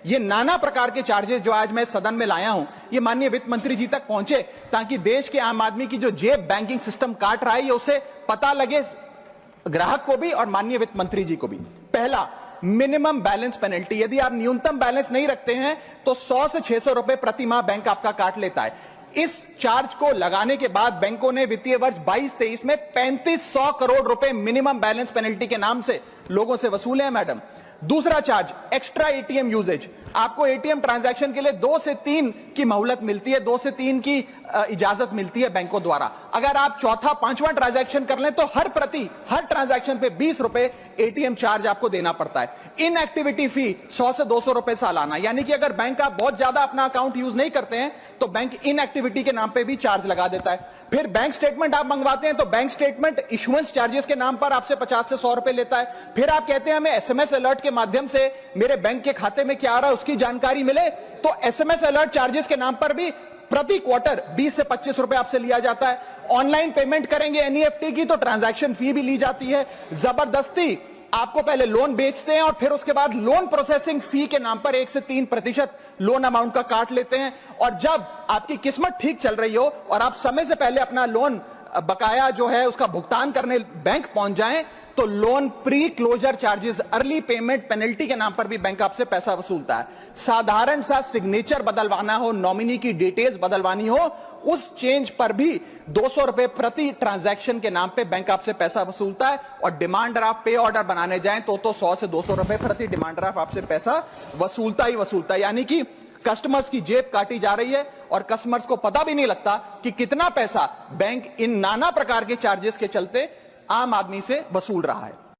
ये नाना प्रकार के चार्जेस जो आज मैं सदन में लाया हूं, ये माननीय वित्त मंत्री जी तक पहुंचे ताकि देश के आम आदमी की जो जेब बैंकिंग सिस्टम काट रहा है, ये उसे पता लगे, ग्राहक को भी और माननीय वित्त मंत्री जी को भी। पहला, मिनिमम बैलेंस पेनल्टी। यदि आप न्यूनतम बैलेंस नहीं रखते हैं तो 100 से 600 रुपए प्रति माह बैंक आपका काट लेता है। इस चार्ज को लगाने के बाद बैंकों ने वित्तीय वर्ष 22-23 में 3500 करोड़ रुपए मिनिमम बैलेंस पेनल्टी के नाम से लोगों से वसूले हैं मैडम। दूसरा चार्ज, एक्स्ट्रा एटीएम यूजेज। आपको एटीएम ट्रांजैक्शन के लिए 2 से 3 की मोहलत मिलती है, 2 से 3 की इजाजत मिलती है बैंकों द्वारा। अगर आप चौथा पांचवां ट्रांजैक्शन कर लें तो हर ट्रांजैक्शन पे 20 रुपए एटीएम चार्ज आपको देना पड़ता है। इनएक्टिविटी फी 100 से 200 रुपए सालाना, यानी कि अगर बैंक आप बहुत ज्यादा अपना अकाउंट यूज नहीं करते हैं तो बैंक इनएक्टिविटी के नाम पे भी चार्ज लगा देता है। फिर बैंक स्टेटमेंट आप मंगवाते हैं तो बैंक स्टेटमेंट इशुएंस चार्जेस के नाम पर आपसे 50 से 100 रुपए लेता है। फिर आप कहते हैं हमें एसएमएस अलर्ट के माध्यम से मेरे बैंक के खाते में क्या आ रहा है उसकी जानकारी मिले, तो एसएमएस अलर्ट चार्जेस के नाम पर भी प्रति क्वार्टर 20 से 25 रुपए आपसे लिया जाता है। ऑनलाइन पेमेंट करेंगे एनईएफटी की तो ट्रांजैक्शन फी भी ली जाती है। जबरदस्ती आपको पहले लोन बेचते हैं और फिर उसके बाद लोन प्रोसेसिंग फी के नाम पर 1 से 3% लोन अमाउंट का काट लेते हैं। और जब आपकी किस्मत ठीक चल रही हो और आप समय से पहले अपना लोन बकाया जो है उसका भुगतान करने बैंक पहुंच जाएं तो loan pre closure charges, early payment penalty के नाम पर भी बैंक आपसे पैसा वसूलता है। साधारण सा सिग्नेचर बदलवाना हो, नॉमिनी की डिटेल्स बदलवानी हो, उस चेंज पर भी 200 रुपए प्रति ट्रांजैक्शन के नाम पे बैंक आपसे पैसा वसूलता है। और डिमांड ड्राफ्ट पे ऑर्डर बनाने जाएं तो 100 से 200 रुपए प्रति डिमांड ड्राफ्ट आपसे पैसा वसूलता ही वसूलता है। यानी कि कस्टमर्स की जेब काटी जा रही है और कस्टमर्स को पता भी नहीं लगता कि कितना पैसा बैंक इन नाना प्रकार के चार्जेस के चलते आम आदमी से वसूल रहा है।